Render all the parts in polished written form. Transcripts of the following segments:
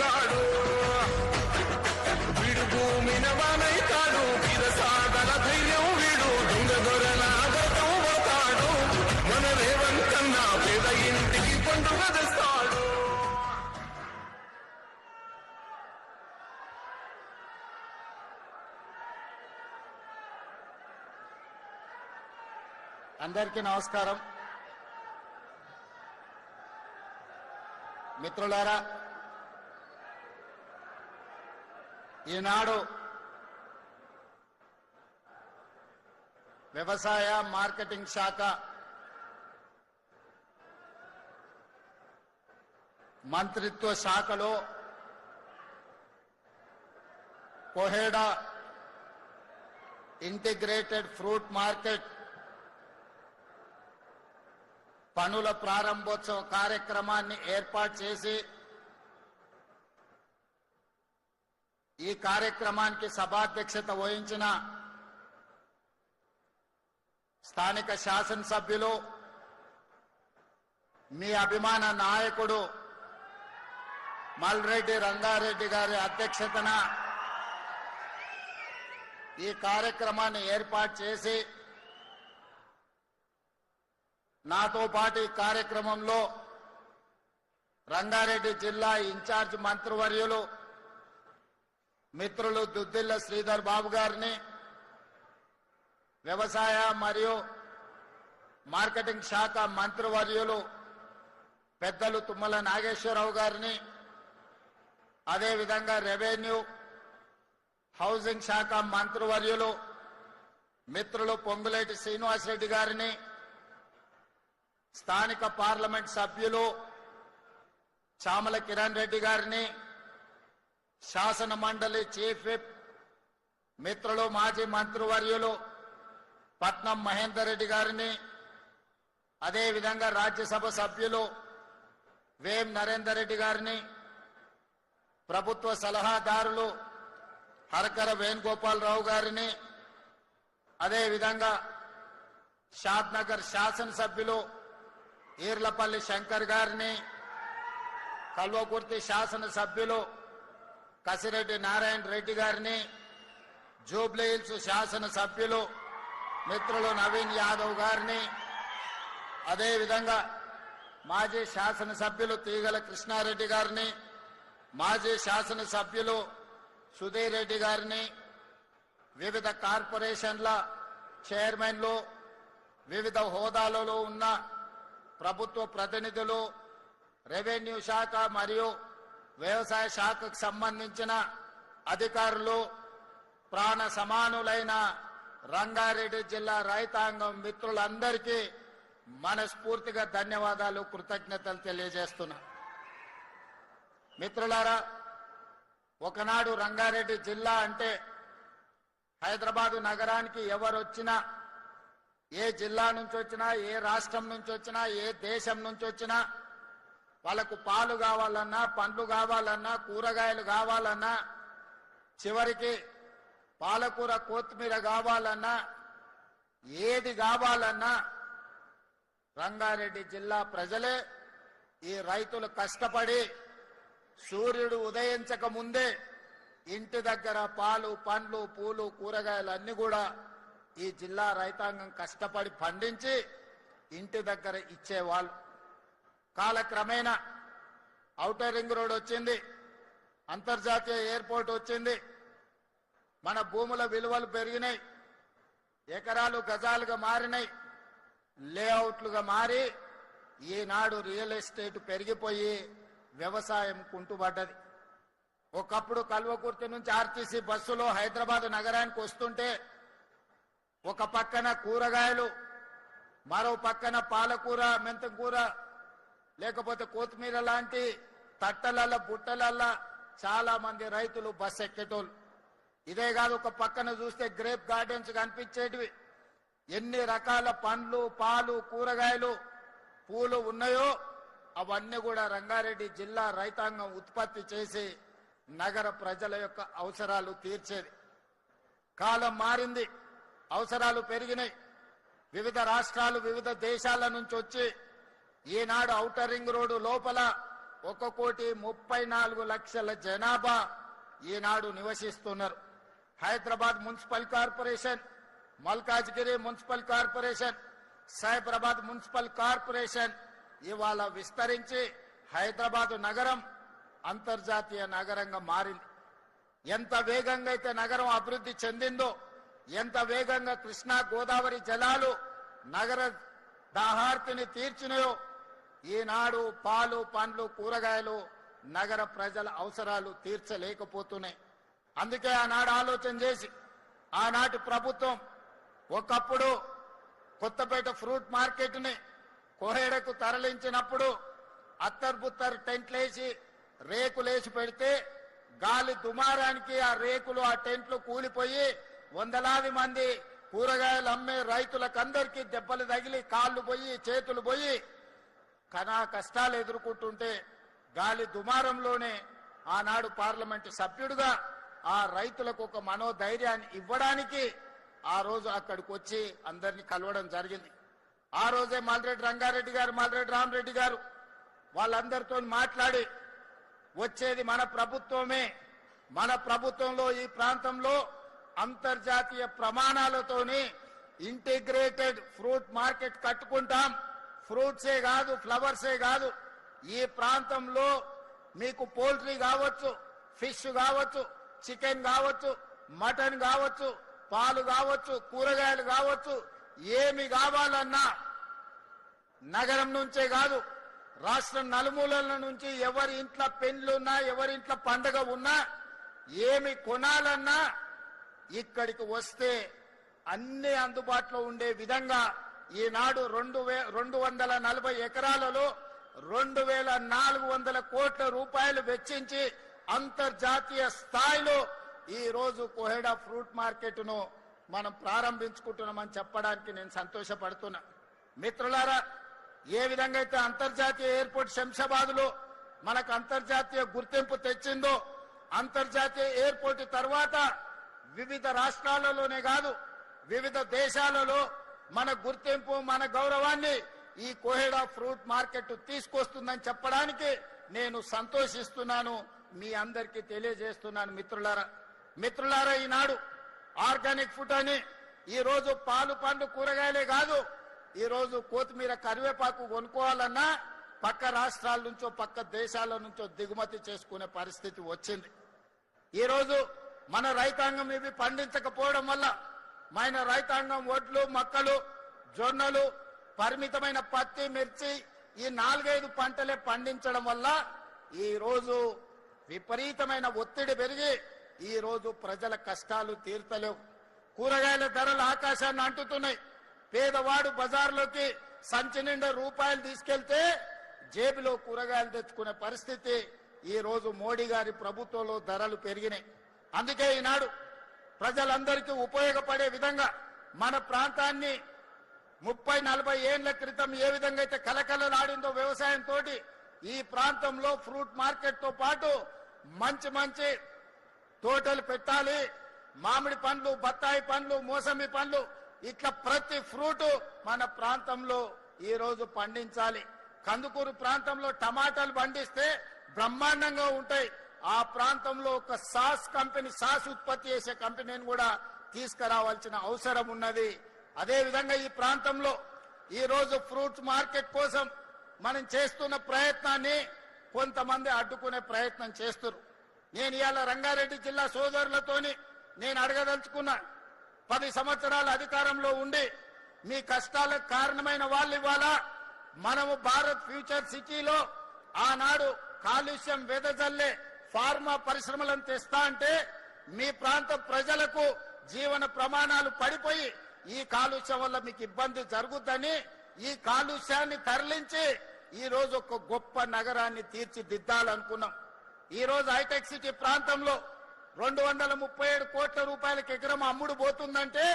వస్తాడు వీడు భూమిన వానైతాడు విరసాగల ధైర్యం వీడు దొంగ దొరలాగతం వస్తాడు మన రేవంతన్నా పేద ఇంటికి పండుగ తెస్తాడు. అందరికీ నమస్కారం. మిత్రులారా, ఈనాడు వ్యవసాయ మార్కెటింగ్ శాఖ మంత్రిత్వ శాఖలో కోహెడా ఇంటిగ్రేటెడ్ ఫ్రూట్ మార్కెట్ పనుల ప్రారంభోత్సవ కార్యక్రమాన్ని ఏర్పాటు చేసి ఈ కార్యక్రమానికి సభాధ్యక్షత వహించిన స్థానిక శాసనసభ్యులు మీ అభిమాన నాయకుడు మల్రెడ్డి రంగారెడ్డి గారి అధ్యక్షతన ఈ కార్యక్రమాన్ని ఏర్పాటు చేసి నాతో పాటు ఈ కార్యక్రమంలో రంగారెడ్డి జిల్లా ఇన్ఛార్జ్ మంత్రివర్యులు మిత్రులు దుద్దిల్ల శ్రీధర్ బాబు గారిని, వ్యవసాయ మరియు మార్కెటింగ్ శాఖ మంత్రివర్యులు పెద్దలు తుమ్మల నాగేశ్వరరావు గారిని, అదేవిధంగా రెవెన్యూ హౌసింగ్ శాఖ మంత్రివర్యులు మిత్రులు పొంగులేటి శ్రీనివాసరెడ్డి గారిని, స్థానిక పార్లమెంట్ సభ్యులు చామల కిరణ్ రెడ్డి గారిని, శాసన మండలి చీఫ్ విప్ మిత్రులు మాజీ మంత్రివర్యులు పట్నం మహేందర్ రెడ్డి గారిని, అదేవిధంగా రాజ్యసభ సభ్యులు వేం నరేందర్ రెడ్డి గారిని, ప్రభుత్వ సలహాదారులు హరకర వేణుగోపాలరావు గారిని, అదేవిధంగా షాద్నగర్ శాసనసభ్యులు ఈర్లపల్లి శంకర్ గారిని, కల్వకుర్తి శాసనసభ్యులు కసిరెడ్డి నారాయణ రెడ్డి గారిని, జూబ్లీహిల్స్ శాసనసభ్యులు మిత్రులు నవీన్ యాదవ్ గారిని, అదేవిధంగా మాజీ శాసనసభ్యులు తీగల కృష్ణారెడ్డి గారిని, మాజీ శాసనసభ్యులు సుధీర్ రెడ్డి గారిని, వివిధ కార్పొరేషన్ల చైర్మన్లు, వివిధ హోదాలలో ఉన్న ప్రభుత్వ ప్రతినిధులు, రెవెన్యూ శాఖ మరియు వ్యవసాయ శాఖకు సంబంధించిన అధికారులు, ప్రాణ సమానులైన రంగారెడ్డి జిల్లా రైతాంగం మిత్రులందరికీ మనస్ఫూర్తిగా ధన్యవాదాలు, కృతజ్ఞతలు తెలియజేస్తున్నా. మిత్రులారా, ఒకనాడు రంగారెడ్డి జిల్లా అంటే హైదరాబాదు నగరానికి ఎవరొచ్చినా, ఏ జిల్లా నుంచి వచ్చినా, ఏ రాష్ట్రం నుంచి వచ్చినా, ఏ దేశం నుంచి వచ్చినా వాళ్ళకు పాలు కావాలన్నా, పండ్లు కావాలన్నా, కూరగాయలు కావాలన్నా, చివరికి పాలకూర కొత్తిమీర కావాలన్నా, ఏది కావాలన్నా రంగారెడ్డి జిల్లా ప్రజలే, ఈ రైతులు కష్టపడి సూర్యుడు ఉదయించక ముందే ఇంటి దగ్గర పాలు, పండ్లు, పూలు, కూరగాయలు అన్ని కూడా ఈ జిల్లా రైతాంగం కష్టపడి పండించి ఇంటి దగ్గర ఇచ్చేవాళ్ళు. కాలక్రమేణా ఔటర్ రింగ్ రోడ్ వచ్చింది, అంతర్జాతీయ ఎయిర్పోర్ట్ వచ్చింది, మన భూముల విలువలు పెరిగినాయి, ఎకరాలు గజాలుగా మారినాయి, లేఅవుట్లుగా మారి ఈనాడు రియల్ ఎస్టేట్ పెరిగిపోయి వ్యవసాయం కుంటుపడ్డది. ఒకప్పుడు కల్వకుర్తి నుంచి ఆర్టీసీ బస్సులో హైదరాబాద్ నగరానికి వస్తుంటే ఒక పక్కన కూరగాయలు, మరో పక్కన పాలకూర, మెంతకూర, లేకపోతే కొత్తిమీర లాంటి తట్టలల్ల బుట్టలల్ల చాలా మంది రైతులు బస్ ఎక్కేటోళ్ళు. ఇదే కాదు, ఒక పక్కన చూస్తే గ్రేప్ గార్డెన్స్ కనిపించేటివి. ఎన్ని రకాల పండ్లు, పాలు, కూరగాయలు, పూలు ఉన్నాయో అవన్నీ కూడా రంగారెడ్డి జిల్లా రైతాంగం ఉత్పత్తి చేసి నగర ప్రజల యొక్క అవసరాలు తీర్చేది. కాలం మారింది, అవసరాలు పెరిగినాయి. వివిధ రాష్ట్రాలు, వివిధ దేశాల నుంచి వచ్చి ఈనాడు ఔటర్ రింగ్ రోడ్డు లోపల 1,34,00,000 జనాభా ఈనాడు నివసిస్తున్నారు. Hyderabad municipal corporation, Malkajgiri municipal corporation, Cyberabad municipal corporation ఇవాళ విస్తరించి హైదరాబాద్ నగరం అంతర్జాతీయ నగరంగా మారింది. ఎంత వేగంగా అయితే నగరం అభివృద్ధి చెందిందో, ఎంత వేగంగా కృష్ణా గోదావరి జలాలు నగర దాహార్తిని తీర్చినాయో, ఈనాడు పాలు పండ్లు కూరగాయలు నగర ప్రజల అవసరాలు తీర్చలేకపోతున్నాయి. అందుకే ఆనాడు ఆలోచన చేసి ఆనాటి ప్రభుత్వం ఒకప్పుడు కొత్తపేట ఫ్రూట్ మార్కెట్ని కోహేడకు తరలించినప్పుడు అత్తర్బుత్తర్ టెంట్లేసి రేకులేసి పెడితే గాలి దుమారానికి ఆ రేకులు ఆ టెంట్లు కూలిపోయి వందలాది మంది కూరగాయలు అమ్మే రైతులకందరికీ దెబ్బలు తగిలి కాళ్ళు పోయి చేతులు పోయి కష్టాలు ఎదుర్కొంటుంటే గాలి దుమారంలోనే ఆనాడు పార్లమెంటు సభ్యుడిగా ఆ రైతులకు ఒక మనోధైర్యాన్ని ఇవ్వడానికి ఆ రోజు అక్కడికి వచ్చి అందరినీ కలవడం జరిగింది. ఆ రోజే మాల్రెడ్డి రంగారెడ్డి గారు, మాల్రెడ్డి రామరెడ్డి గారు వాళ్ళందరితో మాట్లాడి వచ్చేది మన ప్రభుత్వమే, మన ప్రభుత్వంలో ఈ ప్రాంతంలో అంతర్జాతీయ ప్రమాణాలతోని ఇంటిగ్రేటెడ్ ఫ్రూట్ మార్కెట్ కట్టుకుంటాం. ఫ్రూట్సే కాదు, ఫ్లవర్సే కాదు, ఈ ప్రాంతంలో మీకు పోల్ట్రీ కావచ్చు, ఫిష్ కావచ్చు, చికెన్ కావచ్చు, మటన్ కావచ్చు, పాలు కావచ్చు, కూరగాయలు కావచ్చు, ఏమి కావాలన్నా నగరం నుంచే కాదు రాష్ట్రం నలుమూలల నుంచి ఎవరి ఇంట్లో పెళ్లున్నా, ఎవరి ఇంట్లో పండుగ ఉన్నా, ఏమి కొనాలన్నా ఇక్కడికి వస్తే అన్ని అందుబాటులో ఉండే విధంగా ఈనాడు 240 ఎకరాలలో 2,400 కోట్ల రూపాయలు వెచ్చించి అంతర్జాతీయ స్థాయిలో ఈ రోజు కోహెడా ఫ్రూట్ మార్కెట్ ను మనం ప్రారంభించుకుంటున్నామని చెప్పడానికి నేను సంతోషపడుతున్నా. మిత్రులారా, ఏ విధంగా అయితే అంతర్జాతీయ ఎయిర్పోర్ట్ శంషాబాద్ లో మనకు అంతర్జాతీయ గుర్తింపు తెచ్చిందో, అంతర్జాతీయ ఎయిర్పోర్ట్ తర్వాత వివిధ రాష్ట్రాలలోనే కాదు వివిధ దేశాలలో మన గుర్తింపు, మన గౌరవాన్ని ఈ కోహెడా ఫ్రూట్ మార్కెట్ తీసుకొస్తుందని చెప్పడానికి నేను సంతోషిస్తున్నాను, మీ అందరికీ తెలియజేస్తున్నాను. మిత్రులారా, ఈనాడు ఆర్గానిక్ ఫుడ్ అని ఈ రోజు పాలు పండ్లు కూరగాయలే కాదు, ఈ రోజు కొత్తిమీర కరివేపాకు కొనుక్కోవాలన్నా పక్క రాష్ట్రాల నుంచో పక్క దేశాల నుంచో దిగుమతి చేసుకునే పరిస్థితి వచ్చింది. ఈ రోజు మన రైతాంగం ఇవి పండించకపోవడం వల్ల మన రైతాంగం వడ్లు, మొక్కలు, జొన్నలు, పరిమితమైన పత్తి, మిర్చి ఈ 4-5 పంటలే పండించడం వల్ల ఈ రోజు విపరీతమైన ఒత్తిడి పెరిగి ఈ రోజు ప్రజల కష్టాలు తీర్తలేవు. కూరగాయల ధరలు ఆకాశాన్ని అంటుతున్నాయి. పేదవాడు బజార్లోకి సంచి నిండా రూపాయలు తీసుకెళ్తే జేబులో కూరగాయలు తెచ్చుకునే పరిస్థితి ఈ రోజు మోడీ గారి ప్రభుత్వంలో ధరలు పెరిగినాయి. అందుకే ఈనాడు ప్రజలందరికీ ఉపయోగపడే విధంగా మన ప్రాంతాన్ని 30-40 ఏళ్ల క్రితం ఏ విధంగా అయితే కలకలలాడిందో వ్యవసాయంతో ఈ ప్రాంతంలో ఫ్రూట్ మార్కెట్ తో పాటు మంచి తోటలు పెట్టాలి. మామిడి పండ్లు, బత్తాయి పండ్లు, మోసంబి పండ్లు ఇట్లా ప్రతి ఫ్రూట్ మన ప్రాంతంలో ఈ రోజు పండించాలి. కందుకూరు ప్రాంతంలో టమాటాలు పండిస్తే బ్రహ్మాండంగా ఉంటాయి. ఆ ప్రాంతంలో ఒక సాస్ ఉత్పత్తి చేసే కంపెనీని కూడా తీసుకురావాల్సిన అవసరం ఉన్నది. అదే విధంగా ఈ ప్రాంతంలో ఈ రోజు ఫ్రూట్స్ మార్కెట్ కోసం మనం చేస్తున్న ప్రయత్నాన్ని కొంతమంది అడ్డుకునే ప్రయత్నం చేస్తున్నారు. నేను ఇవాళ రంగారెడ్డి జిల్లా సోదరులతోని నేను అడగదలుచుకున్నా, 10 సంవత్సరాల అధికారంలో ఉండి మీ కష్టాలకు కారణమైన వాళ్ళు ఇవాళ మనము భారత్ ఫ్యూచర్ సిటీలో ఆనాడు కాలుష్యం వెదజల్లే ఫార్మా పరిశ్రమలను తెస్తా అంటే మీ ప్రాంత ప్రజలకు జీవన ప్రమాణాలు పడిపోయి ఈ కాలుష్యం వల్ల మీకు ఇబ్బంది జరుగుద్దని ఈ కాలుష్యాన్ని తరలించి ఈ రోజు ఒక గొప్ప నగరాన్ని తీర్చిదిద్దాలనుకున్నాం. ఈ రోజు హైటెక్ సిటీ ప్రాంతంలో 237 కోట్ల రూపాయలకు ఎకరం అమ్ముడు పోతుందంటే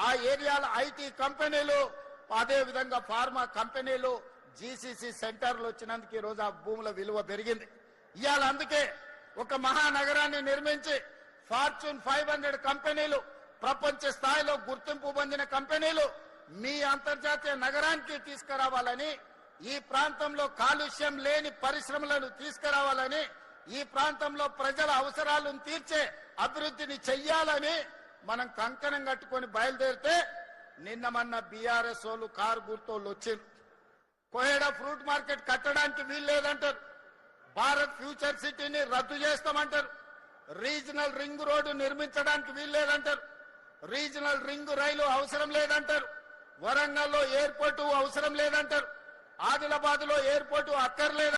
ఆ ఏరియాల ఐటీ కంపెనీలు, అదే విధంగా ఫార్మా కంపెనీలు, జీసీసీ సెంటర్లు వచ్చినందుకు ఈ రోజు ఆ భూముల విలువ పెరిగింది. ఇవాళ అందుకే ఒక మహానగరాన్ని నిర్మించి ఫార్చ్యూన్ 500 కంపెనీలు, ప్రపంచ స్థాయిలో గుర్తింపు పొందిన కంపెనీలు మీ అంతర్జాతీయ నగరానికి తీసుకురావాలని ఈ ప్రాంతంలో కాలుష్యం లేని పరిశ్రమలను తీసుకురావాలని, ఈ ప్రాంతంలో ప్రజల అవసరాలను తీర్చే అభివృద్ధిని చెయ్యాలని మనం కంకణం కట్టుకొని బయలుదేరితే నిన్న మొన్న బీఆర్ఎస్ వాళ్ళు కారు గుర్తోళ్ళు వచ్చారు. కోహెడా ఫ్రూట్ మార్కెట్ కట్టడానికి వీల్లేదంటారు, భారత్ ఫ్యూచర్ సిటీని రద్దు చేస్తామంటారు, రీజనల్ రింగ్ రోడ్డు నిర్మించడానికి వీల్లేదంటారు, రీజనల్ రింగ్ రైలు అవసరం లేదంటారు, వరంగల్లో ఎయిర్పోర్టు అవసరం లేదంటారు, ఆదిలాబాద్ లో ఎయిర్పోర్టు అక్కర్లేదు.